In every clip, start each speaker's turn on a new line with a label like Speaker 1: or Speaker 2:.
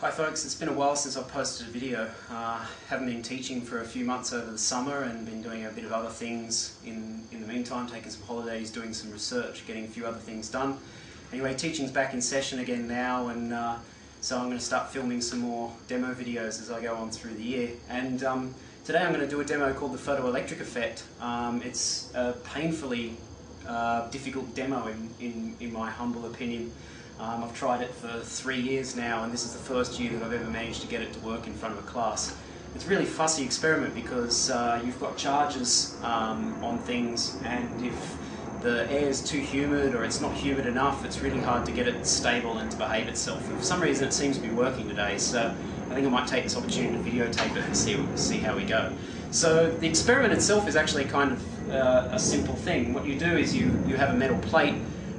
Speaker 1: Hi folks, it's been a while since I've posted a video. Haven't been teaching for a few months over the summer and been doing a bit of other things in the meantime, taking some holidays, doing some research, getting a few other things done. Anyway, teaching's back in session again now, and so I'm going to start filming some more demo videos as I go on through the year. And today I'm going to do a demo called the photoelectric effect. It's a painfully difficult demo in my humble opinion. I've tried it for 3 years now, and this is the first year that I've ever managed to get it to work in front of a class. It's a really fussy experiment because you've got charges on things, and if the air is too humid or it's not humid enough, it's really hard to get it stable and to behave itself. And for some reason it seems to be working today, so I think I might take this opportunity to videotape it and see how we go. So the experiment itself is actually kind of a simple thing. What you do is you have a metal plate,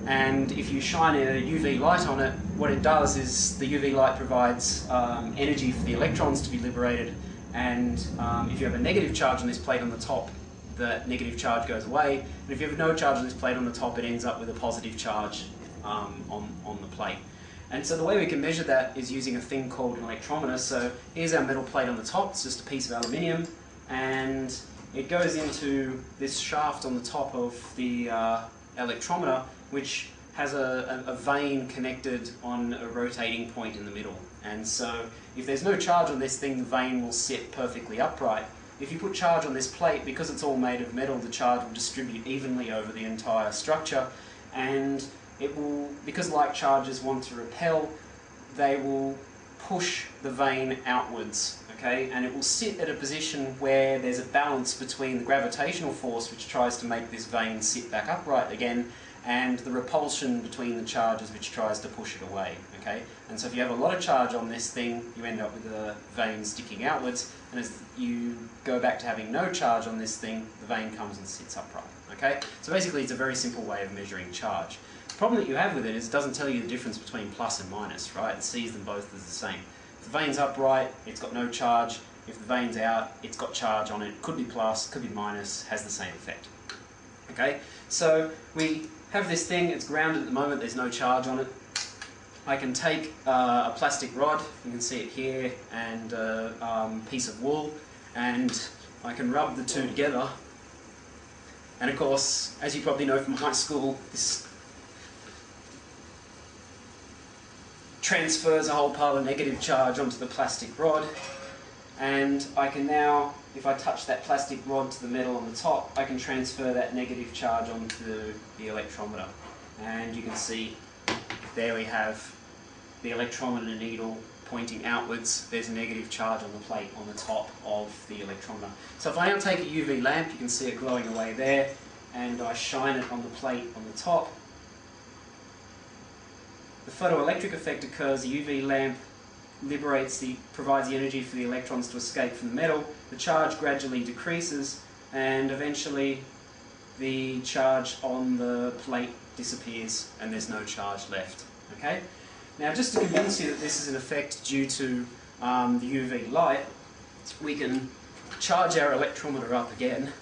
Speaker 1: and if you shine a UV light on it, what it does is the UV light provides energy for the electrons to be liberated, and if you have a negative charge on this plate on the top, the negative charge goes away, and if you have no charge on this plate on the top, it ends up with a positive charge on the plate. And so the way we can measure that is using a thing called an electrometer. So here's our metal plate on the top, it's just a piece of aluminium, and it goes into this shaft on the top of the electrometer, which has a vane connected on a rotating point in the middle. And so if there's no charge on this thing, the vane will sit perfectly upright. If you put charge on this plate, because it's all made of metal, the charge will distribute evenly over the entire structure, and it will, because like charges want to repel, they will push the vane outwards, okay? And it will sit at a position where there's a balance between the gravitational force, which tries to make this vane sit back upright again, and the repulsion between the charges, which tries to push it away, okay? And so if you have a lot of charge on this thing, you end up with the vane sticking outwards, and as you go back to having no charge on this thing, the vane comes and sits upright, okay? So basically it's a very simple way of measuring charge. The problem that you have with it is it doesn't tell you the difference between plus and minus, right? It sees them both as the same. If the vane's upright, it's got no charge. If the vane's out, it's got charge on it. Could be plus, could be minus, has the same effect. Okay, so we have this thing, it's grounded at the moment, there's no charge on it. I can take a plastic rod, you can see it here, and a piece of wool, and I can rub the two together. And of course, as you probably know from high school, this transfers a whole pile of negative charge onto the plastic rod, and I can now, if I touch that plastic rod to the metal on the top, I can transfer that negative charge onto the electrometer. And you can see there we have the electrometer needle pointing outwards. There's a negative charge on the plate on the top of the electrometer. So if I now take a UV lamp, you can see it glowing away there, and I shine it on the plate on the top. The photoelectric effect occurs. The UV lamp provides the energy for the electrons to escape from the metal. The charge gradually decreases, and eventually the charge on the plate disappears and there's no charge left. Okay? Now, just to convince you that this is an effect due to the UV light, we can charge our electrometer up again.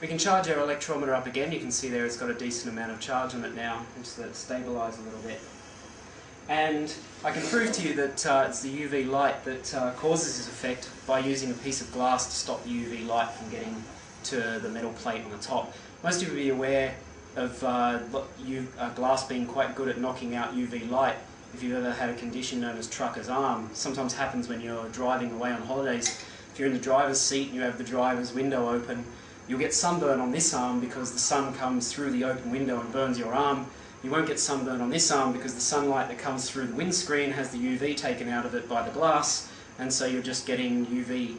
Speaker 1: We can charge our electrometer up again. You can see there it's got a decent amount of charge on it now, just let it stabilise a little bit. And I can prove to you that it's the UV light that causes this effect by using a piece of glass to stop the UV light from getting to the metal plate on the top. Most of you will be aware of glass being quite good at knocking out UV light. If you've ever had a condition known as trucker's arm, sometimes happens when you're driving away on holidays. If you're in the driver's seat and you have the driver's window open, you'll get sunburn on this arm because the sun comes through the open window and burns your arm. You won't get sunburn on this arm because the sunlight that comes through the windscreen has the UV taken out of it by the glass, and so you're just getting UV,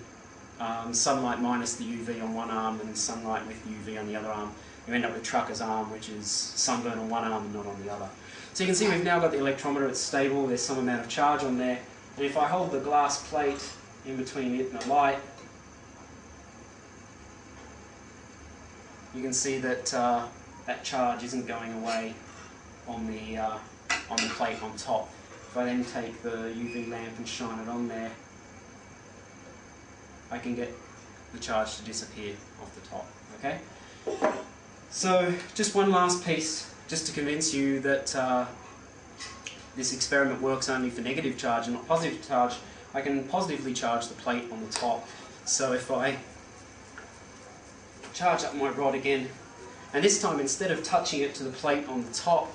Speaker 1: sunlight minus the UV on one arm and sunlight with UV on the other arm. You end up with trucker's arm, which is sunburn on one arm and not on the other. So you can see we've now got the electrometer, it's stable, there's some amount of charge on there, and if I hold the glass plate in between it and the light, you can see that that charge isn't going away on the plate on top. If I then take the UV lamp and shine it on there, I can get the charge to disappear off the top. Okay? So just one last piece, just to convince you that this experiment works only for negative charge and not positive charge. I can positively charge the plate on the top. So if I charge up my rod again, and this time instead of touching it to the plate on the top,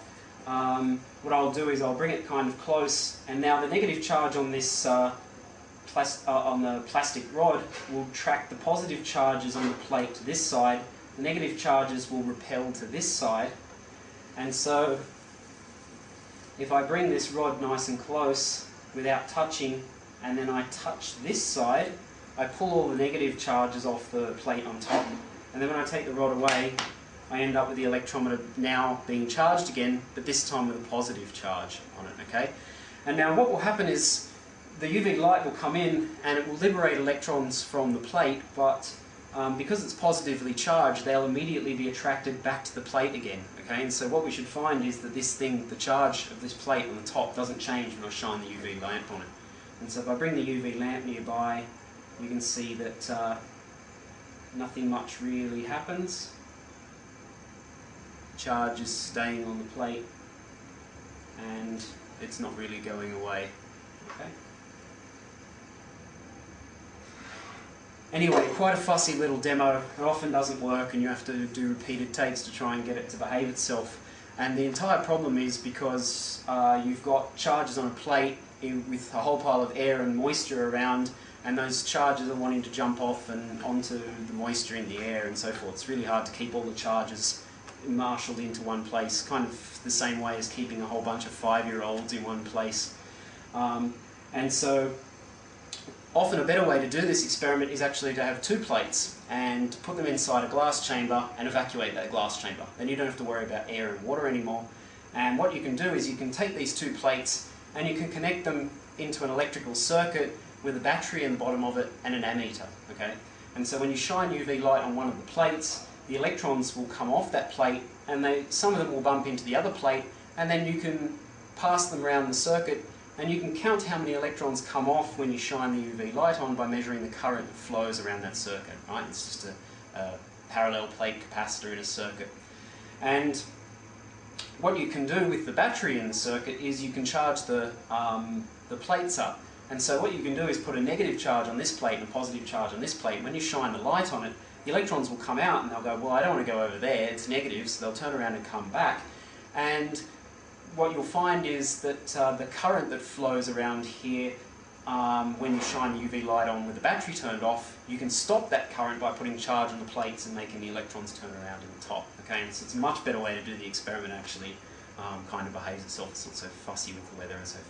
Speaker 1: what I'll do is I'll bring it kind of close, and now the negative charge on this on the plastic rod will track the positive charges on the plate to this side. The negative charges will repel to this side, and so if I bring this rod nice and close without touching, and then I touch this side, I pull all the negative charges off the plate on top, and then when I take the rod away, I end up with the electrometer now being charged again, but this time with a positive charge on it, okay? And now what will happen is the UV light will come in and it will liberate electrons from the plate, but because it's positively charged, they'll immediately be attracted back to the plate again, okay? And so what we should find is that this thing, the charge of this plate on the top, doesn't change when I shine the UV lamp on it. And so if I bring the UV lamp nearby, you can see that nothing much really happens. Charge is staying on the plate and it's not really going away. Okay. Anyway, quite a fussy little demo. It often doesn't work and you have to do repeated takes to try and get it to behave itself. And the entire problem is because you've got charges on a plate with a whole pile of air and moisture around, and those charges are wanting to jump off and onto the moisture in the air and so forth. It's really hard to keep all the charges marshalled into one place, kind of the same way as keeping a whole bunch of 5-year-olds in one place. And so often a better way to do this experiment is actually to have two plates and put them inside a glass chamber and evacuate that glass chamber. Then you don't have to worry about air and water anymore. And what you can do is you can take these two plates and you can connect them into an electrical circuit with a battery in the bottom of it and an ammeter. Okay? And so when you shine UV light on one of the plates, the electrons will come off that plate and some of them will bump into the other plate, and then you can pass them around the circuit and you can count how many electrons come off when you shine the UV light on by measuring the current that flows around that circuit. Right? It's just a parallel plate capacitor in a circuit. And what you can do with the battery in the circuit is you can charge the plates up. And so what you can do is put a negative charge on this plate and a positive charge on this plate. When you shine the light on it, the electrons will come out and they'll go, well, I don't want to go over there, it's negative, so they'll turn around and come back. And what you'll find is that the current that flows around here when you shine the UV light on with the battery turned off, you can stop that current by putting charge on the plates and making the electrons turn around in the top. Okay, and so it's a much better way to do the experiment actually. Kind of behaves itself, it's not so fussy with the weather and so forth.